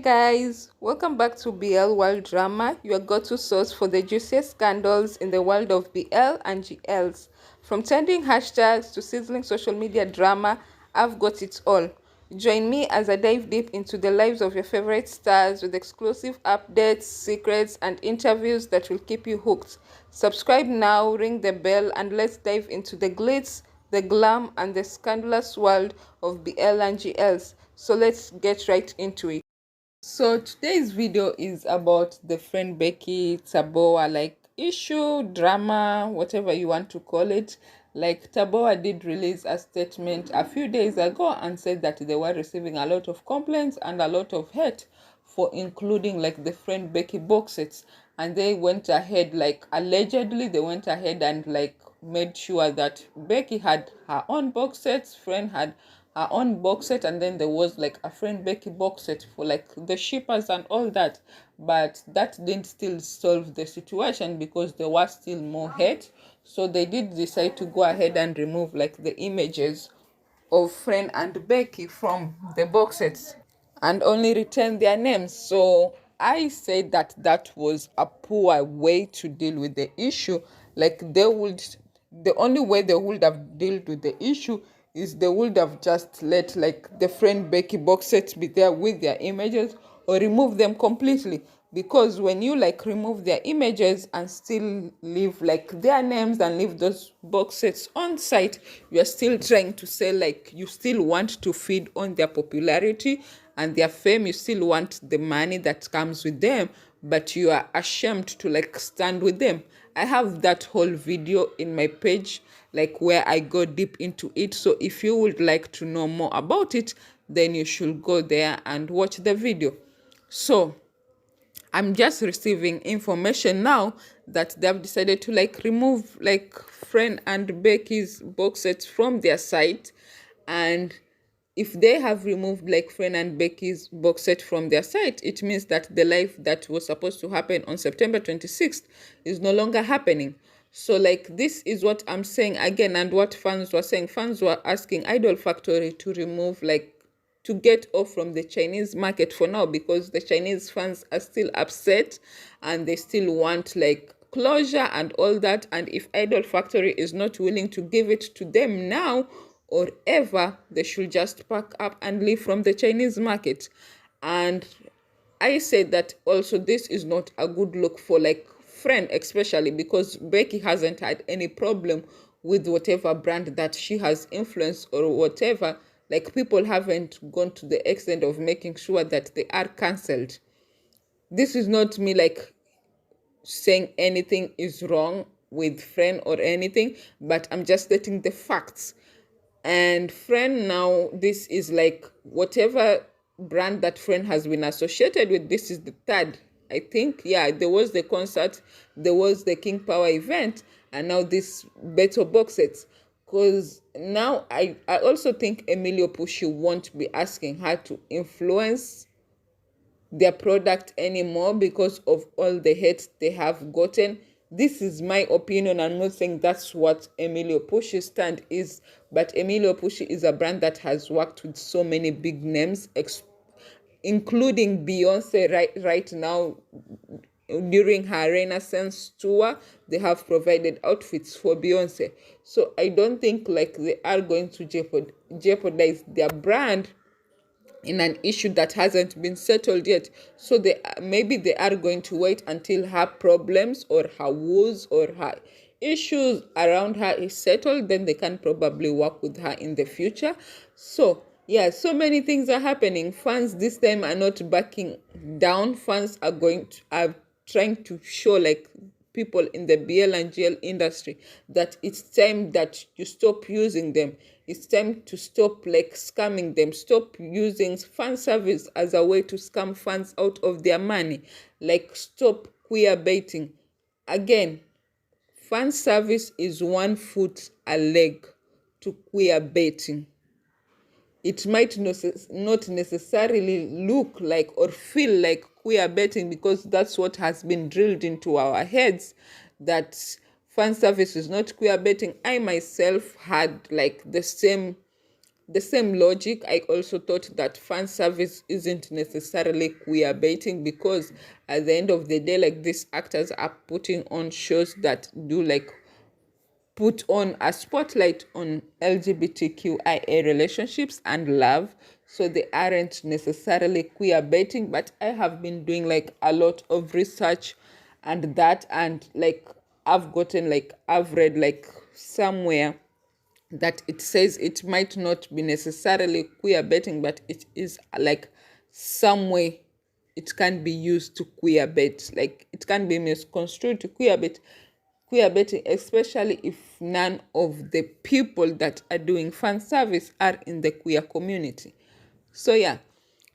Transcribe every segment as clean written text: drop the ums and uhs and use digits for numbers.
guys, welcome back to BL World Drama, your go-to source for the juiciest scandals in the world of BL and GLs. From trending hashtags to sizzling social media drama, I've got it all. Join me as I dive deep into the lives of your favorite stars with exclusive updates, secrets, and interviews that will keep you hooked. Subscribe now, ring the bell, and let's dive into the glitz, the glam, and the scandalous world of BL and GLs. So let's get right into it. So today's video is about the Freenbecky Taobao issue, drama, whatever you want to call it. Taobao did release a statement a few days ago and said that they were receiving a lot of complaints and a lot of hate for including the Freenbecky Boxsets, and they went ahead, allegedly they went ahead and made sure that Becky had her own box sets, Friend had her own box set, and then there was a Freenbecky box set for the shippers and all that. But that didn't still solve the situation because there was still more hate. So they did decide to go ahead and remove the images of Friend and Becky from the box sets and only retain their names. So I said that that was a poor way to deal with the issue. The only way they would have dealt with the issue is they would have just let the Freenbecky box sets be there with their images or remove them completely. Because when you remove their images and still leave their names and leave those box sets on site, you are still trying to say you still want to feed on their popularity and their fame. You still want the money that comes with them, but you are ashamed to stand with them. I have that whole video in my page where I go deep into it. So if you would like to know more about it, then you should go there and watch the video. So I'm just receiving information now that they've decided to remove Friend and Becky's box sets from their site. And if they have removed Friend and Becky's box set from their site, it means that the live that was supposed to happen on September 26th is no longer happening. So this is what I'm saying again, and what fans were saying. Fans were asking Idol Factory to remove to get off from the Chinese market for now, because the Chinese fans are still upset and they still want closure and all that. And if Idol Factory is not willing to give it to them now or ever, they should just pack up and leave from the Chinese market. And I said that also this is not a good look for Friend, especially because Becky hasn't had any problem with whatever brand that she has influenced or whatever. People haven't gone to the extent of making sure that they are cancelled. This is not me saying anything is wrong with Friend or anything, but I'm just stating the facts. And Friend now, this is whatever brand that Friend has been associated with, this is the third. I think, yeah, there was the concert, there was the King Power event, and now this Beto box sets. Because now I also think Emilio Pucci won't be asking her to influence their product anymore because of all the hate they have gotten. This is my opinion. I'm not saying that's what Emilio Pucci's stand is, but Emilio Pucci is a brand that has worked with so many big names, including Beyonce right now. During her Renaissance tour, they have provided outfits for Beyonce. So I don't think they are going to jeopardize their brand in an issue that hasn't been settled yet. So maybe they are going to wait until her problems or her woes or her issues around her is settled, then they can probably work with her in the future. So yeah, so many things are happening. Fans this time are not backing down. Fans are trying to show people in the BL&GL industry that it's time that you stop using them. It's time to stop scamming them. Stop using fan service as a way to scam fans out of their money. Stop queer baiting. Again, fan service is one foot a leg to queer baiting. It might not necessarily look or feel like queer baiting, because that's what has been drilled into our heads, that fan service is not queer baiting. I myself had the same the same logic, I also thought that fan service isn't necessarily queer baiting, because at the end of the day, like, these actors are putting on shows that do like put on a spotlight on LGBTQIA relationships and love. So they aren't necessarily queer baiting, but I have been doing like a lot of research and that, and like I've read like somewhere that it says it might not be necessarily queer baiting, but it is like some way it can be used to queer bait. Like, it can be misconstrued to queer baiting, especially if none of the people that are doing fan service are in the queer community. So yeah,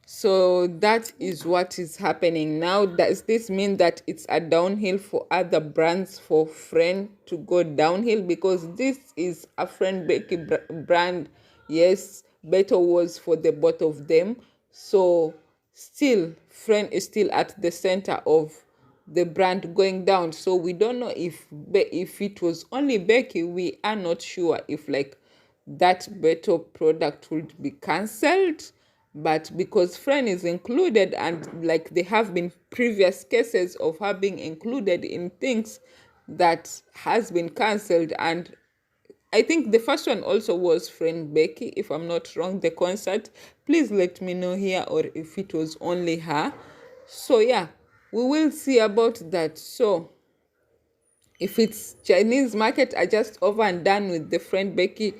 so that is what is happening now. Does this mean that it's a downhill for other brands for Friend to go downhill? Because this is a Freenbecky brand. Yes, better was for the both of them. So still, Friend is still at the center of the brand going down. So we don't know if it was only Becky. We are not sure if like that better product would be cancelled, but because Friend is included, and like there have been previous cases of her being included in things that has been cancelled, and I think the first one also was Freenbecky, if I'm not wrong, the concert. Please let me know here, or if it was only her. So yeah, we will see about that. So if it's Chinese market are just over and done with the Freenbecky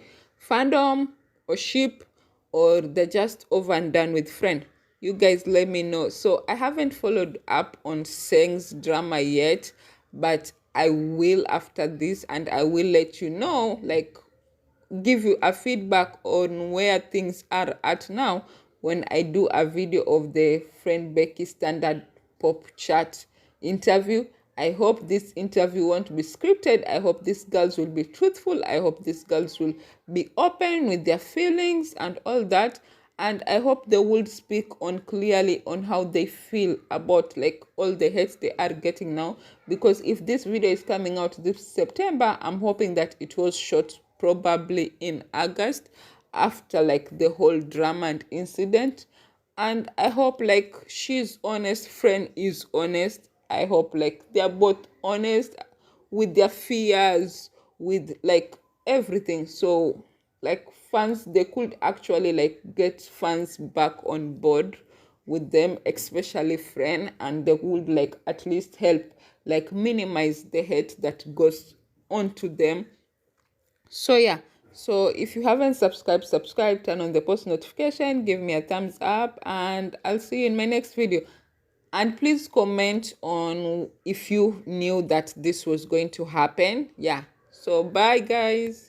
fandom or ship, or they're just over and done with Friend, you guys let me know. So I haven't followed up on Seng's drama yet, but I will after this, and I will let you know, like, give you a feedback on where things are at now when I do a video of the Freenbecky standard pop chat interview. I hope this interview won't be scripted. I hope these girls will be truthful. I hope these girls will be open with their feelings and all that. And I hope they will speak on clearly on how they feel about like all the hate they are getting now. Because if this video is coming out this September, I'm hoping that it was shot probably in August, after like the whole drama and incident. And I hope like she's honest, Friend is honest. I hope like they're both honest with their fears, with like everything. So like fans, they could actually like get fans back on board with them, especially Friend, and they would like at least help like minimize the hate that goes onto them. So yeah, so if you haven't subscribed, subscribe, turn on the post notification, give me a thumbs up, and I'll see you in my next video. And please comment on if you knew that this was going to happen. Yeah, so bye guys.